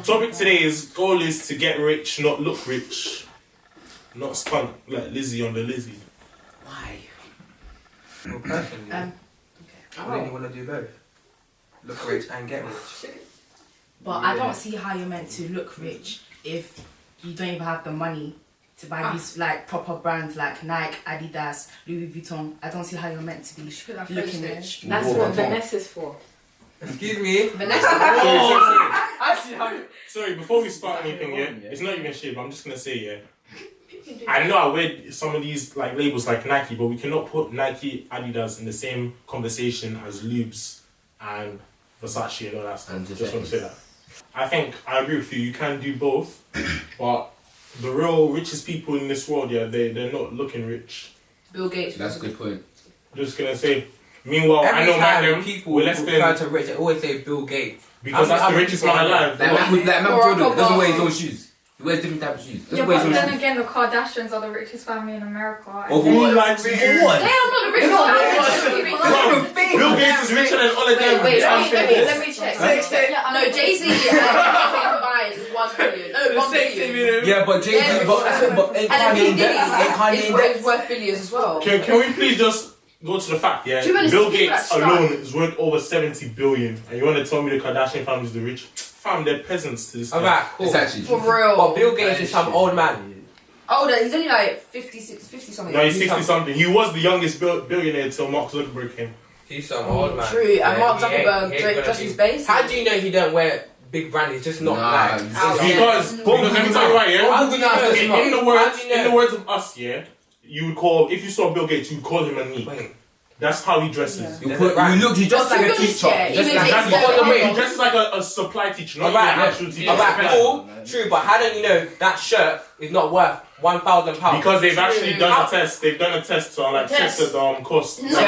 Topic today's goal is to get rich, not look rich. Not stunt like Lizzie on the Lizzie. Why? Well, personally, I really want to do both. Look rich and get rich. But I don't see how you're meant to look rich if you don't even have the money to buy these like proper brands like Nike, Adidas, Louis Vuitton. I don't see how you're meant to be looking rich. That's what Vanessa's for. Excuse me? Vanessa. Sorry, before we start anything, it's not even shit, but I'm just gonna say, I know I wear some of these like labels like Nike, but we cannot put Nike, Adidas in the same conversation as Lubes and Versace and all that stuff. Just want to say that. I think I agree with you. You can do both, but the real richest people in this world, they're not looking rich. Bill Gates. That's a good point. Just gonna say. Meanwhile, Every I know time people we're less refer than to rich, they always say Bill Gates. because that's the richest man alive. That man Jordan doesn't wear his own shoes. He wears different type of shoes. Yeah, but then again, the Kardashians are the richest family in America. Who likes what? They are not the richest ones. Bill Gates is richer than all of them. Wait, let me check. No, Jay-Z buys 1 billion. No, 1 billion. Yeah, but Jay-Z, but ain't Kanye in debt? It's worth billions as well. Can we please just go to the fact, Bill Gates alone is worth over 70 billion, and you want to tell me the Kardashian family is the rich? Fam, they're peasants to this day. Alright, cool. It's actually For real. But Bill Gates is some old man. Older, he's only like 50 something. No, he's 60 something. He was the youngest billionaire until Mark Zuckerberg came. He's some old man. True, and Mark Zuckerberg just his base. How do you know he don't wear big brand? He's just not like... Because let me tell you right, How do you know? in the words of us, you would call, if you saw Bill Gates, you would call him a neat. Wait. That's how he dresses. he just like a teacher. He dresses like a supply teacher, not an actual teacher. Cool, true, but how don't you know that shirt is not worth £1,000? Because they've actually done a test. They've done a test to check the cost. Pictures,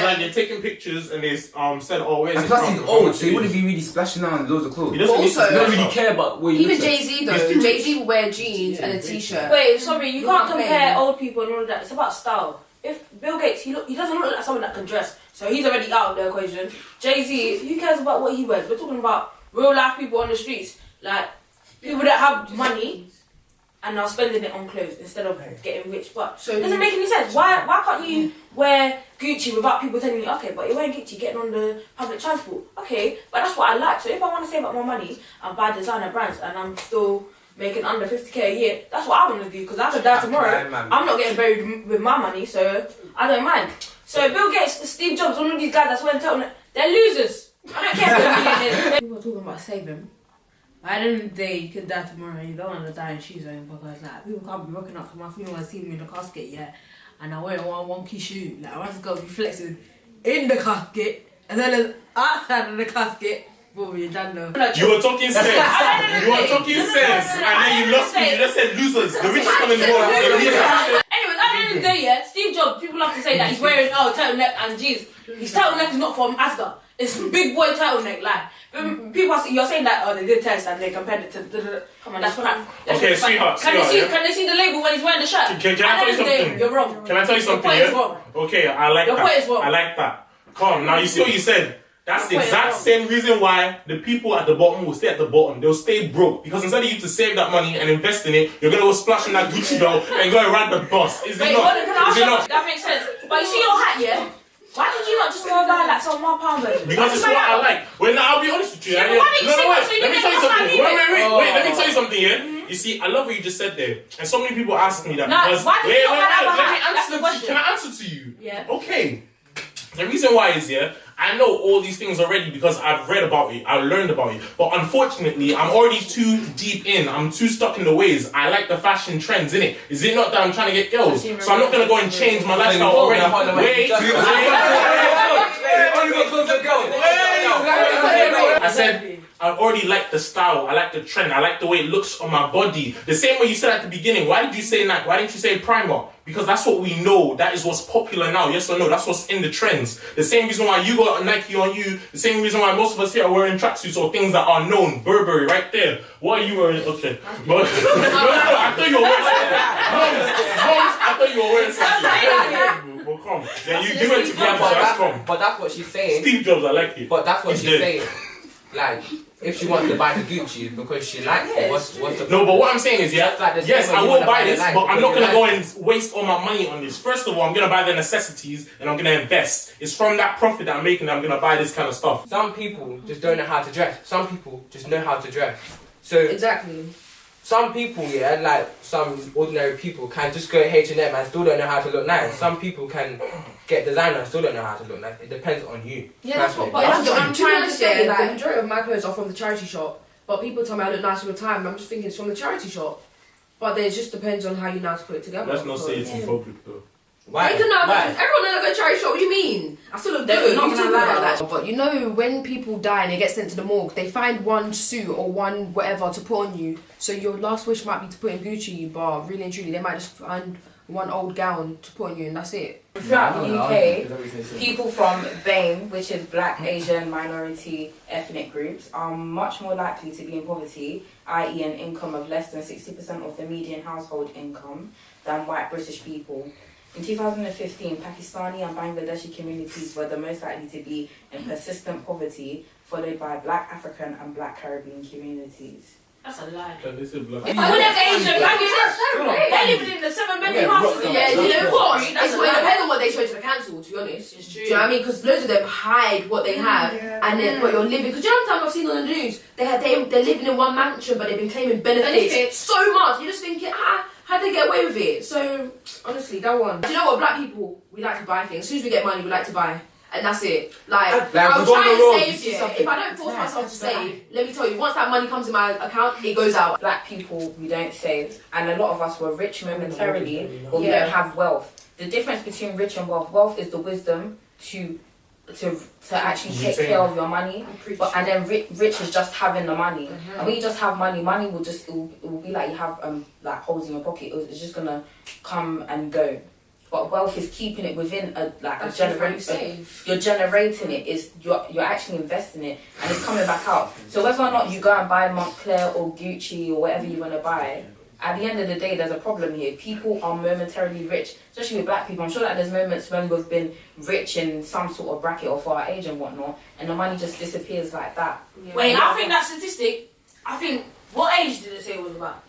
like they're taking pictures and they said, oh, where's it from? And plus he's old, so he wouldn't be really splashing out on loads of clothes. He doesn't really care about what he even Jay-Z though. Jay-Z will wear jeans and a t-shirt. Wait, sorry, you can't compare old people and all of that. It's about style. If Bill Gates, he doesn't look like someone that can dress, so he's already out of the equation. Jay-Z, who cares about what he wears? We're talking about real life people on the streets, like people that have money and are spending it on clothes instead of getting rich. But it doesn't make any sense. Why can't you wear Gucci without people telling you, okay, but you're wearing Gucci, getting on the public transport? Okay, but that's what I like. So if I want to save up more money and buy designer brands and I'm still making under 50k a year, that's what I want to do, because I could die tomorrow. I'm not getting buried with my money, so I don't mind. So Bill Gates, Steve Jobs, all of these guys that's wearing turtleneck, they're losers. I don't care if they're millionaires. People are talking about saving. At the end of the day, you could die tomorrow and you don't want to die in shoes because like people can't be rocking up to my funeral and see me in the casket yet, and I wear one wonky shoe. Like I just got to be flexing in the casket and then outside of the casket. Boom, you're done though. You were talking sense. You were talking sense, and then you lost me. You just said losers. The richest man in the world. Anyways, at the end of the day, Steve Jobs, people love to say that he's wearing turtleneck and jeans. His turtleneck is not from Asda. It's big boy turtleneck. Like people, you're saying that they did a test and they compared it to. Come on, that's crap. Okay, sweetheart. Can they see the label when he's wearing the shirt? Can I tell you something? You're wrong. Can I tell you something? Your point is wrong. Okay, I like that. Your point is wrong. I like that. Come, now you see what you said. That's the exact same reason why the people at the bottom will stay at the bottom. They'll stay broke. Because instead of you to save that money and invest in it, you're going to go splash in that Gucci belt and go and ride the bus. Is it not? Is it not? That makes sense. But you see your hat, yeah? Why did you not just go and buy like some £1 version? Because it's what I like. Well, now I'll be honest with you. Yeah, why didn't you say that? Let me tell you something. Wait, let me tell you something, Mm-hmm. You see, I love what you just said there. And so many people ask me that. No, because, why did you not have a hat? Let me That's answer the question. Can I answer to you? Yeah. Okay. The reason why is, I know all these things already because I've read about it, I learned about it. But unfortunately, I'm already too deep in. I'm too stuck in the ways. I like the fashion trends, innit? Is it not that I'm trying to get girls? So I'm not going to go and change my lifestyle already. I said, I already like the style, I like the trend, I like the way it looks on my body. The same way you said at the beginning, why did you say Nike? Why didn't you say primer? Because that's what we know, that is what's popular now, yes or no? That's what's in the trends. The same reason why you got a Nike on you, the same reason why most of us here are wearing tracksuits or things that are known. Burberry, right there. What are you wearing? Okay. But, I thought you were wearing I thought you were wearing something. Well, come. Then you give it to me, that's come. But that's what she's saying. Steve Jobs, I like it. But that's what she's saying. like, if she wants to buy the Gucci because she likes it, what's the No, but what I'm saying is, yeah, Like the same yes, way I you will wanna buy buy this, the life but I'm because not you gonna like go and waste all my money on this. First of all, I'm gonna buy the necessities and I'm gonna invest. It's from that profit that I'm making that I'm gonna buy this kind of stuff. Some people just don't know how to dress. Some people just know how to dress. So Exactly. some people, yeah, like some ordinary people can just go H&M and still don't know how to look nice. Some people can get designer and still don't know how to look nice. It depends on you. Yeah, that's what. personally. But that's what I'm trying to say. The Like, majority of my clothes are from the charity shop, but people tell me I look nice all the time. And I'm just thinking it's from the charity shop. But then it just depends on how you know how to put it together. Let's not say it's in public though. Why? You can know, Why? everyone knows I go to charity shop. What do you mean? I still look They're good. not You gonna talking lie about about that. But you know, when people die and they get sent to the morgue, they find one suit or one whatever to put on you. So your last wish might be to put in Gucci, but really and truly, they might just find one old gown to put on you, and that's it. Throughout Oh, the UK, people from BAME, which is Black, Asian, minority, ethnic groups, are much more likely to be in poverty, i.e. an income of less than 60% of the median household income, than white British people. In 2015, Pakistani and Bangladeshi communities were the most likely to be in persistent poverty, followed by Black African and Black Caribbean communities. that's a lie. Can they say black? If I would have Asian, they're living in the 7-bedroom houses. Yeah, you know what? It That's a lie. depends on what they show to the council, to be honest. It's Do true. you know what I mean? Because loads of them hide what they have and then what you're living. Because you know sometimes I've seen on the news, they're living in one mansion but they've been claiming benefits so much. You're just thinking, how'd they get away with it? So, honestly, that one. Do you know what? Black people, we like to buy things. As soon as we get money, we like to buy. And that's it. Like I'll we go on try the road, and you save see it. something. If I don't force myself to save, let me tell you, once that money comes in my account, it goes out. Black people, we don't save, and a lot of us were rich momentarily, but we Yeah. don't have wealth. The difference between rich and wealth is the wisdom to actually take care of your money, but and then rich is just having the money. And when you just have money, money will just it will be like you have like holes in your pocket. It's just gonna come and go. But wealth is keeping it within a generation. You're generating it. You're actually investing it, and it's coming back out. So whether or not you go and buy Montclair or Gucci or whatever you want to buy, at the end of the day, there's a problem here. People are momentarily rich, especially with black people. I'm sure that there's moments when we've been rich in some sort of bracket or for our age and whatnot, and the money just disappears like that. Wait, I think that statistic, what age did it say it was about?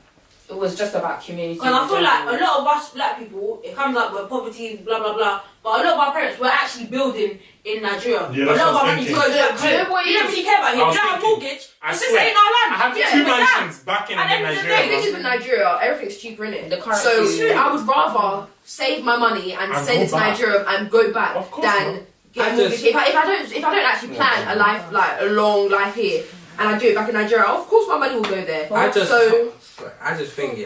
It was just about community. Because I feel like a lot of us black people, it comes up with poverty, blah blah blah. But a lot of our parents were actually building in Nigeria. Yeah, a that's lot of what our I was money thinking. goes back Do you know what home. it You don't is? really care about him. I You was don't have a thinking, mortgage. I It's just swear, ain't our land. I have Yeah, two but that- mansions back in And then the The thing Nigeria. is with Nigeria, everything's cheaper in it. The currency. So I would rather save my money and And send go it to back. Nigeria and go back Of course than not. get a I mortgage. just- If I don't actually plan a life like a long life here and I do it back in Nigeria, of course my money will go there. I just So think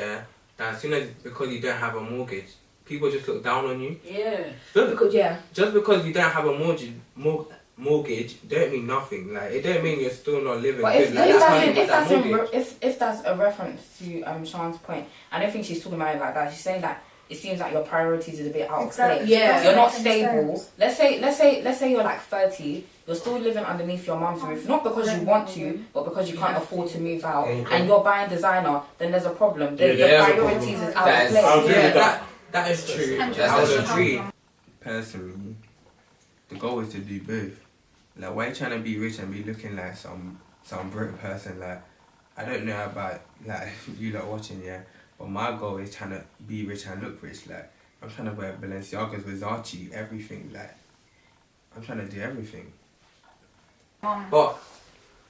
that as soon as because you don't have a mortgage, people just look down on you. Yeah. because Just because you don't have a mortgage don't mean nothing. Like it don't mean you're still not living But good. Like, that's why you got that mortgage. if that's a reference to Sean's point, I don't think she's talking about it like that. She's saying that it seems like your priorities is a bit out of Exactly. place. Yeah. You're not Doesn't make stable. sense. Let's say you're like 30. You're still living underneath your mum's roof, not because you want to, but because you can't afford to move out, and you're buying designer. Then there's a problem. Yeah, Your there's a priorities problem. is out That of is- I'll place. agree with Yeah, that is true. I would 100%. agree. Personally, the goal is to do both. Like, why you trying to be rich and be looking like some broke person? Like, I don't know about like you lot watching, yeah, but my goal is trying to be rich and look rich. Like, I'm trying to wear Balenciagas, Versace, everything. Like, I'm trying to do everything. But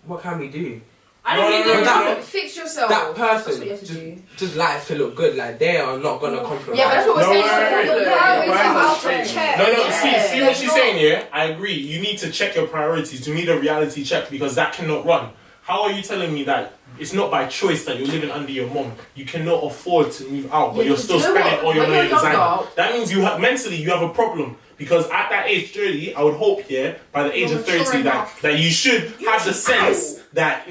what can we do? I don't No, think no, it's no, no. fix yourself. That That's person what you have to do. just likes to look good. Like, they are not gonna compromise. Yeah, but that's what we're No, saying. wait, wait, It's a wait. problem. Why is it out straight? of check. No, Yeah. see what she's saying here? I agree. You need to check your priorities. You need a reality check because that cannot run. How are you telling me that it's not by choice that you're living under your mom? You cannot afford to move out, but Yeah, you're still do you know spending what? all your When money you're designer. younger- That means you have mentally you have a problem. Because at that age, Jodie, I would hope, by the age You're of mature 30, enough. that you should have the sense that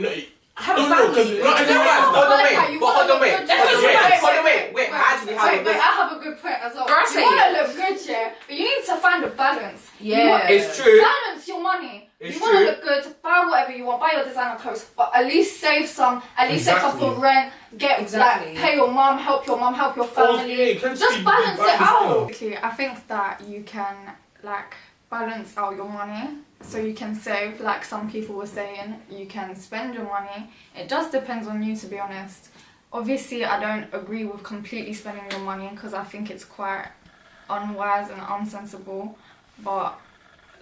Have a no, because family. not You know everyone what? has that. Hold on, Like how wait. you But hold wanna on, wait. look good. Hold on, wait. Wait, Hold on, wait. Wait. I actually have Wait, a but I have a good point as well. Girl, You say want it. to look good, yeah, but you need to find a balance. Yeah. It's true. Balance your money. It's You want to true. look good, buy whatever you want, buy your designer clothes, but at least save some. At least save some Exactly. for rent. Get Exactly. like pay your mum, help your family. Just balance it out. I think that you can like balance out your money so you can save, like some people were saying, you can spend your money. It just depends on you, to be honest. Obviously, I don't agree with completely spending your money because I think it's quite unwise and unsensible, but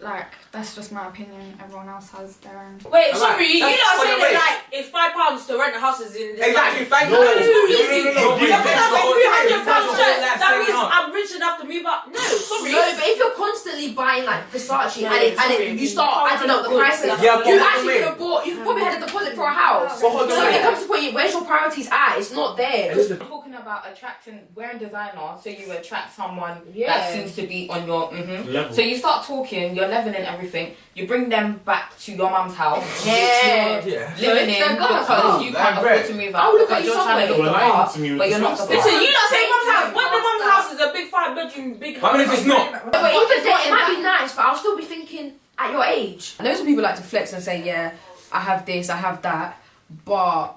like that's just my opinion. Everyone else has their own. Wait, sorry, you That's- not saying wait. that like it's £5 to rent a house is in this Exactly, thank No, you. no, no, no. Yeah, but that's like £300 shirt. Like, That means saying I'm rich enough to move up. No, sorry. No, but if you're constantly buying like Versace No, and sorry. you start adding up the Good. prices, Yeah, but you hold on, actually wait. could have bought. You probably had a deposit for a house. But hold on, So when wait. it comes to point, where's your priorities at? It's not there. Talking about attracting, wearing designer, so you attract someone Yeah. that seems to be on your Level. So you start talking, you're leveling everything. You bring them back to your mum's house, Yeah. which you're Yeah. living in They're gonna because come. you They're can't afford great. to move I out would look at because you you're trying to somewhere. look the You're lying part, to me with but the you're not the stuff. Listen, part. you not saying mum's house. When the mum's Understand. house is a big 5-bedroom, big house. But if it's not? But even then, it might be nice, but I'll still be thinking at your age. I know some people like to flex and say, yeah, I have this, I have that, but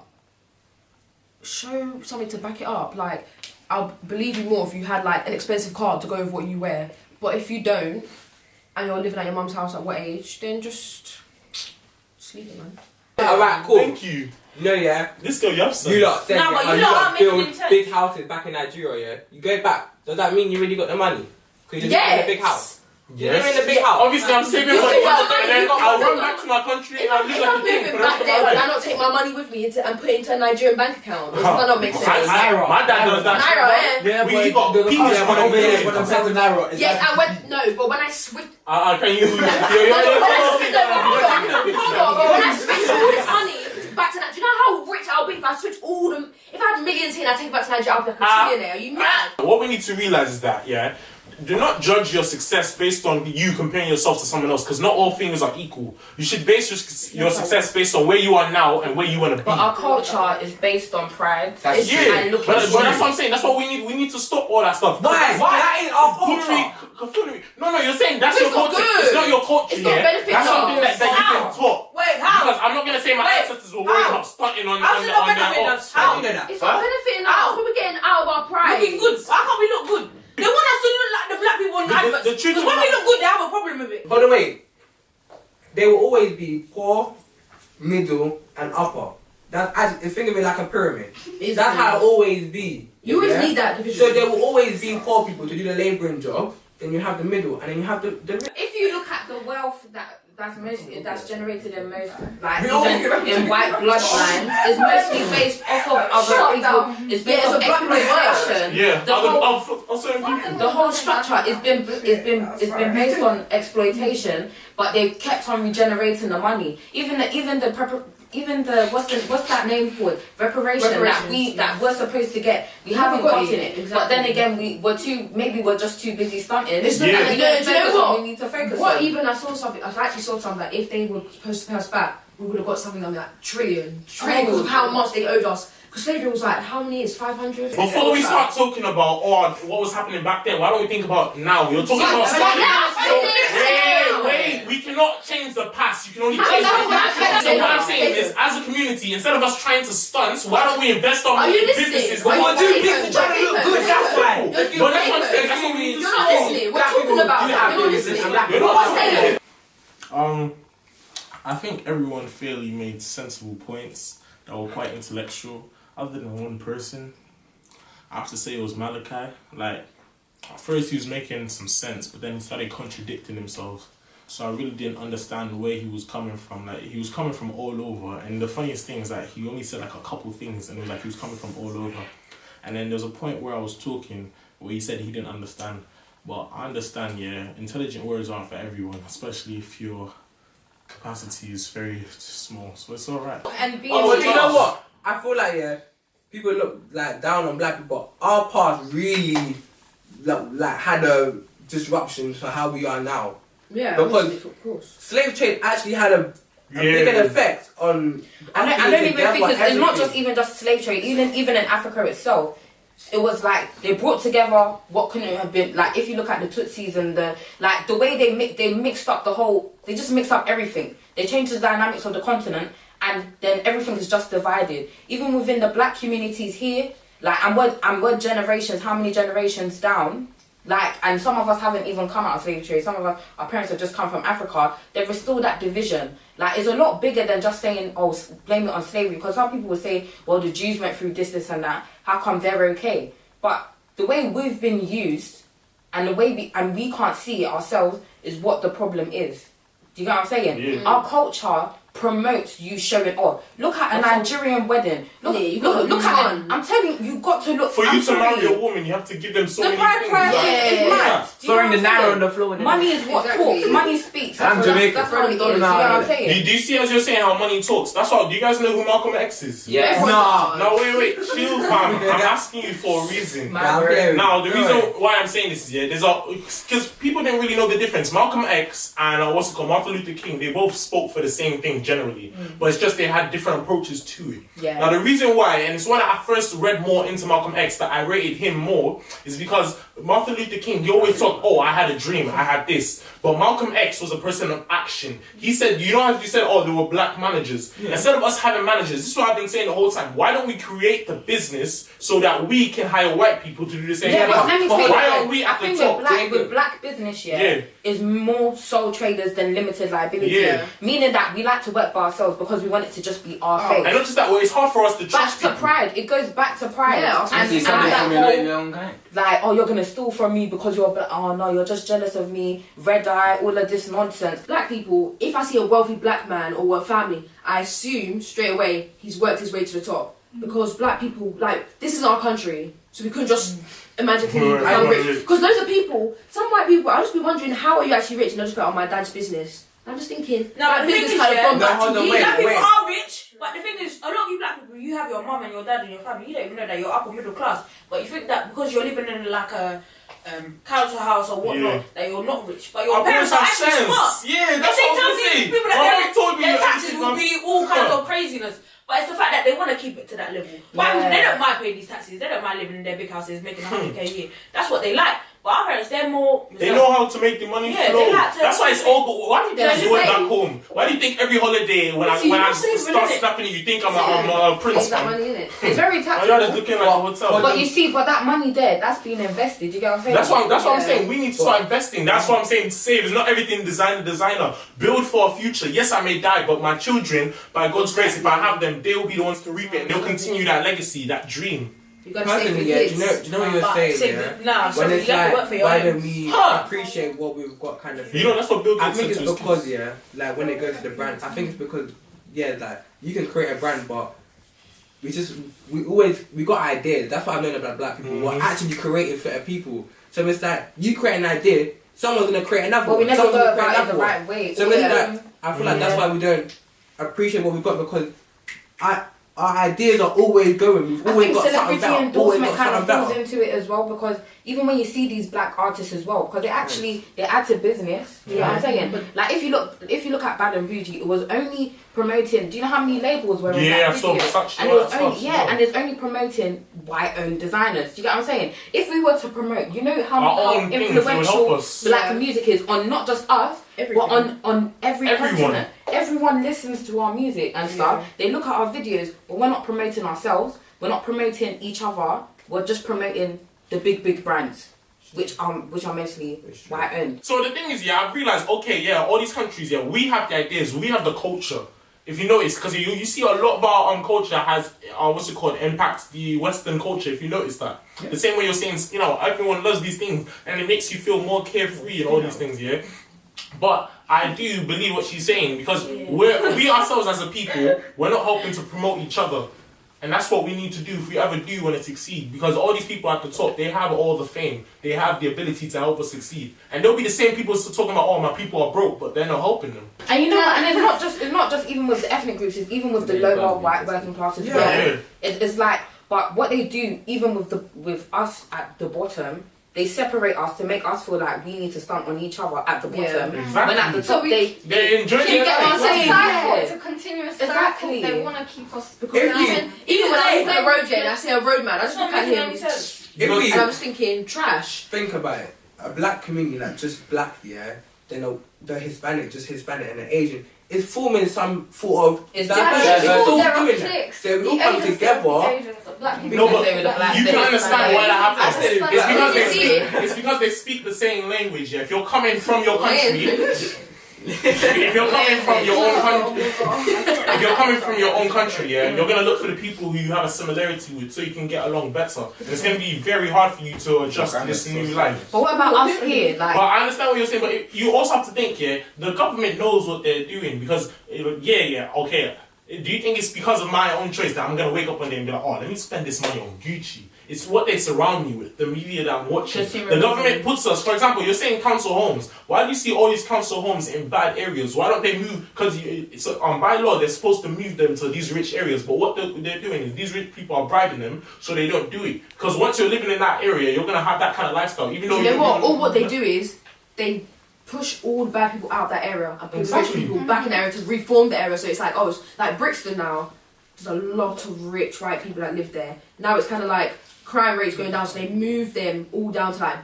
show something to back it up. Like, I'll believe you more if you had like an expensive car to go with what you wear. But if you don't, and you're living at your mum's house at what age, then just leave it, man. Alright, cool. Thank you. No, yeah. This girl, you have sense. You lot said Nah, but how you you lot lot aren't making build intense. big houses back in Nigeria, yeah? You go back, does that mean you really got the money? Because you live in a big house. You live in a big house. Obviously, I'm saving You money, still got money, and then you got I'll money. run back to my country If and I'll I'm live like a king moving for the rest back of there, my would I life. not take my money with me and put it into a Nigerian bank account? Does that not make sense? My dad does that. Naira, yeah. Yeah, We got peanuts yeah, for but the over million. here, but I'm saying Naira. Yes, I went, no, but when I switched, Can you? when I switched all this money back to Nigeria, do you know how rich I'll be if I switch all them? If I had millions here and I take it back to Nigeria, I'll be like a trillionaire. Are you mad? What we need to realize is that, yeah, do not judge your success based on you comparing yourself to someone else, because not all things are equal. You should base your success based on where you are now and where you want to be. But our culture is based on pride. That's It's- true. and But looking that's what I'm saying. That's what we need. We need to stop all that stuff. Why? That ain't our culture. Coonery. No, you're saying that's It's your not culture. good. It's not your culture. It's not yeah? benefiting That's something us. that you can talk. Wait, how? Because I'm not gonna say my Wait, ancestors were worried how? about stunting on How's it not their benefiting own. us? How? you know that? It's not benefiting us, but we're getting out of our pride. Looking good. How can we look good? They want us to look like the black people on the adverts. the truth Because of when we my- look good, they have a problem with it. By the way, there will always be poor, middle, and upper. Think of it like a pyramid. That's how it'll always be. You always yeah? need that division. So there will always be poor people to do the labouring job, then you have the middle, and then you have the If you look at the wealth that's generated in most, like We all even in white bloodlines, is mostly based off of other people. It's based Yeah, on it's a black exploitation. Yeah. The whole, Also people. the whole structure is been based on exploitation, but they've kept on regenerating the money. Even the what's that name called? Reparation that we're supposed to get. We haven't gotten it. But then again, we're just too busy stunting. It's not Yeah. that, We don't do you know focus on what? we need to focus What on. even I actually saw something that if they were supposed to pay us back, we would have got something like trillions because of how much they owed us. Because slavery was like, how many years? 500? Before we start talking about what was happening back then, why don't we think about now? You're talking about starting. Wait, we cannot change the past. You can only change the future. So what I'm saying is, as a community, instead of us trying to stunt, why don't we invest our Are money you in listening? businesses? Are you We're doing listening? things to try to look good, that's why. But that's what I'm saying. That's what we need to You're not listening. We're talking about that. You're not listening. You're not What's saying? I think everyone fairly made sensible points that were quite intellectual, other than one person. I have to say it was Malachi. Like, at first he was making some sense, but then he started contradicting himself. So I really didn't understand where he was coming from. Like, he was coming from all over. And the funniest thing is that he only said like a couple things, and it was like he was coming from all over. And then there was a point where I was talking where he said he didn't understand. But I understand, yeah, intelligent words aren't for everyone, especially if your capacity is very small. So it's alright. And being Oh, but you know what? I feel like, yeah, people look like down on black people, but our past really like had a disruption to how we are now. Yeah, Because of course. slave trade actually had a bigger effect on. I don't even That's think what it's not everything- just slave trade. Even in Africa itself, it was like they brought together what couldn't have been. Like if you look at the Tutsis and the way they mixed up they just mixed up everything. They changed the dynamics of the continent, and then everything is just divided. Even within the black communities here, like we're generations. How many generations down? Like, and some of us haven't even come out of slave trade. Some of us, our parents have just come from Africa. There is still that division. Like, it's a lot bigger than just saying, oh, blame it on slavery. Because some people will say, well, the Jews went through this and that. How come they're okay? But the way we've been used and the way we can't see it ourselves is what the problem is. Do you get what I'm saying? Yeah. Our culture promotes you showing off. Look at a Nigerian wedding. Look at it. I'm telling you, you got to look. For you to marry a woman, you have to give them so the many bride things. price Like, is mad. Throwing the naira on the floor. Money is what talks. Money speaks. I'm Jamaican. That's what it is. You know what I'm saying? Do you see as you're saying how money talks? That's why. Do you guys know who Malcolm X is? Yes. No, wait, chill, fam. I'm asking you for a reason. Now, the reason why I'm saying this is, because people didn't really know the difference. Malcolm X and Martin Luther King, they both spoke for the same thing generally, but it's just they had different approaches to it. Yeah. Now, the reason why, and it's when I first read more into Malcolm X that I rated him more, is because Martin Luther King, he always talked, oh, I had a dream, I had this. But Malcolm X was a person of action. He said, you know how you said, oh, there were black managers. Yeah. Instead of us having managers, this is what I've been saying the whole time. Why don't we create the business so that we can hire white people to do the same thing? Let me say why aren't we at the top? With black business, is more sole traders than limited liability. Yeah. Meaning that we like to work by ourselves because we want it to just be our face. And not just that, well, it's hard for us to trust Back to pride. It goes back to pride. Yeah, and that whole, like, oh, you're gonna steal from me because you're black. Oh no, you're just jealous of me. Red eye, all of this nonsense. Black people, if I see a wealthy black man or a family, I assume straight away he's worked his way to the top. Because black people, like, this is our country, so we couldn't just magically become rich. Because loads of people, some white people, I'll just be wondering, how are you actually rich? And they'll just go, oh, my dad's business. I'm just thinking, no, but the business thing kind is, of gone back to me. Black people are rich, but the thing is, a lot of you black people, you have your mum and your dad and your family, you don't even know that you're upper middle class, but you think that because you're living in like a council house or whatnot, that you're not rich, but your parents are actually smart. Yeah, that's what I'm saying. People that their taxes will be all kinds of craziness. But it's the fact that they want to keep it to that level. But they don't mind paying these taxes. They don't mind living in their big houses, making 100k a year. That's what they like. But our parents, they're more... They know how to make the money flow. That's why it's all good. Why do you think I do it back home? Why do you think every holiday when I start snapping it, you think I'm a prince? That money in it. It's very taxable. You're just looking like a hotel. But you see, for that money there, that's being invested. You get what I'm saying? That's what I'm saying. We need to start investing. That's what I'm saying. Save. It's not everything designer. Build for a future. Yes, I may die, but my children, by God's grace, if I have them, they will be the ones to reap it. And they'll continue that legacy, that dream. You gotta save for kids. Do you know what you're saying? When it's like, why don't we appreciate what we've got, kind of thing? You know, that's what Bill Gates I think said it's to because like when it goes to the brand, I think it's because like you can create a brand, but we got ideas. That's what I've learned about black people. We're actually creating for people. So it's like you create an idea, someone's gonna create another. But we never go about it the right way. So it's like I feel like that's why we don't appreciate what we've got, because our ideas are always going. We've always got something better. Endorsement kind of falls into it as well, because even when you see these black artists as well, because they add to business. You know what I'm saying? But like if you look at Bad and Bougie, it was only promoting. Do you know how many labels were in that video? And it was only and it's only promoting white-owned designers. Do you get what I'm saying? If we were to promote, you know how influential black music is on not just us. But on every continent, everyone listens to our music and stuff. They look at our videos, but we're not promoting ourselves. We're not promoting each other. We're just promoting the big brands, which are mostly white owned. So the thing is, I've realized, all these countries, we have the ideas, we have the culture. If you notice, because you see a lot of our culture has, impacts the Western culture, if you notice that. The same way you're saying, everyone loves these things, and it makes you feel more carefree and all these things, But I do believe what she's saying, because we ourselves as a people, we're not helping to promote each other. And that's what we need to do if we ever do want to succeed. Because all these people at the top, they have all the fame. They have the ability to help us succeed. And they'll be the same people still talking about, oh, my people are broke, but they're not helping them. And you know what? And it's not just even with the ethnic groups, it's even with the lower white working classes. It's like, but what they do, even with us at the bottom, they separate us to make us feel like we need to stunt on each other at the bottom. Exactly. When at the top, they enjoy it. It's a continuous cycle. They want to keep us. Because even when I look at a road, and I see a road man, I just look at him and I'm just thinking, trash. Think about it. A black community, like just black, then the Hispanic, just Hispanic, and the Asian. is forming some sort of. Is that that they're all there are doing that. cliques. They all come together. No, but you can understand why that happens. I said it. It's because they speak the same language. Yeah, if you're coming from your country, if you're coming from your own country, if you're coming from your own country, yeah, you're gonna look for the people who you have a similarity with, so you can get along better. And it's gonna be very hard for you to adjust to this new life. But what about us here? But I understand what you're saying, but you also have to think, yeah, the government knows what they're doing because, okay. Do you think it's because of my own choice that I'm gonna wake up one day and be like, oh, let me spend this money on Gucci? It's what they surround me with, the media that I'm watching. The government puts us, for example, you're saying council homes. Why do you see all these council homes in bad areas? Why don't they move? Because by law, they're supposed to move them to these rich areas. But what they're doing is these rich people are bribing them so they don't do it. Because once you're living in that area, you're gonna have that kind of lifestyle. Even though all what they do is they push all the bad people out of that area and put rich people back in the area to reform the area. So it's like, oh, it's like Brixton now. There's a lot of rich white people that live there. Now it's kind of like crime rates going down, so they move them all down to like.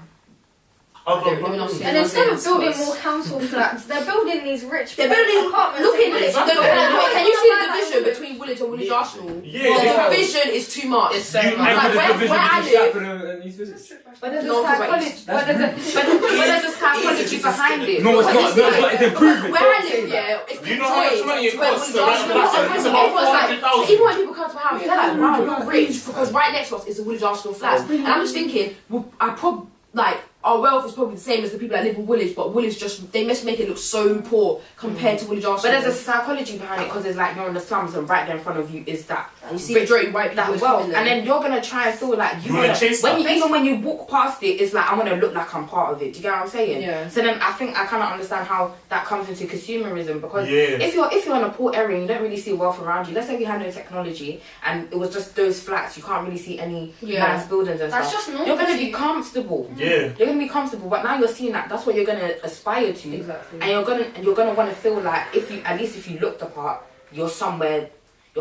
And instead of building more council flats, they're building these rich. They're building apartments. Look at it. Can you see the division between Woolwich and Woolwich Arsenal? Yeah, the division is too much. It's so much. Like, where I live. But there's a psychology behind it. No, it's not. No, it's not. It's improvement. Where I live, yeah, it's Do you know how much money it costs to rent a Woolwich flat? It's about Arsenal. 400,000. Even when people come to my house, they're like, wow, you're rich, because right next to us is the Woolwich Arsenal flats. And I'm just thinking, our wealth is probably the same as the people that live in Woolwich, but Woolwich they must make it look so poor compared to Woolwich Arsenal. But there's a psychology behind it because it's like you're in the slums and right there in front of you is that you see majority white people that wealth, and then you're gonna try and feel like even when you walk past it, it's like I want to look like I'm part of it. Do you get what I'm saying? Yeah. So then I think I kind of understand how that comes into consumerism because if you're in a poor area and you don't really see wealth around you, let's say we had no technology and it was just those flats, you can't really see any nice buildings and That's stuff. just normal. You're gonna be comfortable. Yeah. You're gonna be comfortable, but now you're seeing that that's what you're gonna aspire to. Exactly. And you're gonna want to feel like if you look the part, you're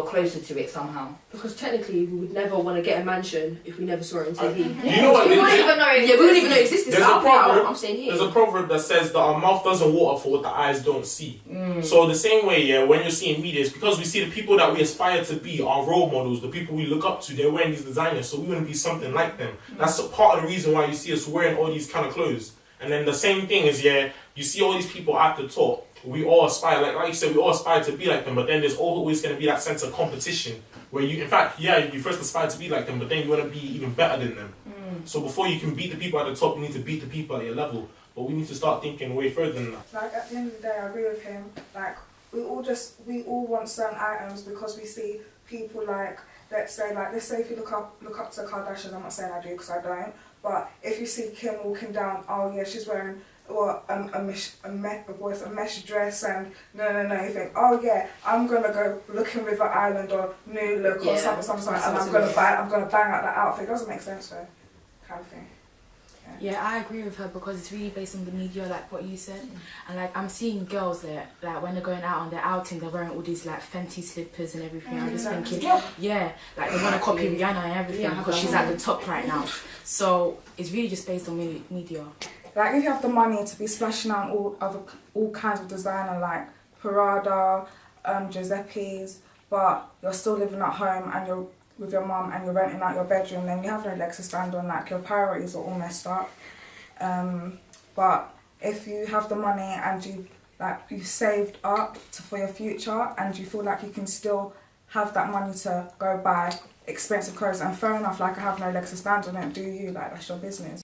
closer to it somehow. Because technically, we would never want to get a mansion if we never saw it on TV. You know what? We wouldn't even know it. Yeah, we wouldn't even know it existed. There's a proverb. I'm saying here. There's a proverb that says that our mouth doesn't water for what the eyes don't see. So the same way, when you're seeing media, it's because we see the people that we aspire to be, our role models, the people we look up to. They're wearing these designers, so we want to be something like them. That's a part of the reason why you see us wearing all these kind of clothes. And then the same thing is, you see all these people at the top. We all aspire, like you said, we all aspire to be like them, but then there's always going to be that sense of competition where you first aspire to be like them, but then you want to be even better than them. So before you can beat the people at the top, you need to beat the people at your level. But we need to start thinking way further than that. Like at the end of the day, I agree with him. Like we all want certain items because we see people like, let's say if you look up to the Kardashians, I'm not saying I do because I don't, but if you see Kim walking down, oh yeah, she's wearing a mesh dress and no, you think, oh yeah, I'm gonna go look in River Island or New Look or something, and I'm gonna bang out that outfit. It doesn't make sense though, kind of thing. Yeah, I agree with her because it's really based on the media, like what you said. And like I'm seeing girls there, like when they're going out on their outing, they're wearing all these like Fenty slippers and everything. I'm just thinking, like they want to copy Rihanna and everything because she's at the top right now. So it's really just based on media. Like if you have the money to be splashing out all kinds of designer like Prada, Giuseppe's, but you're still living at home and you're with your mum and you're renting out your bedroom, then you have no legs to stand on. Like your priorities are all messed up. But if you have the money and you've saved up for your future and you feel like you can still have that money to go buy expensive clothes, and fair enough, like I have no legs to stand on it, do you? Like that's your business.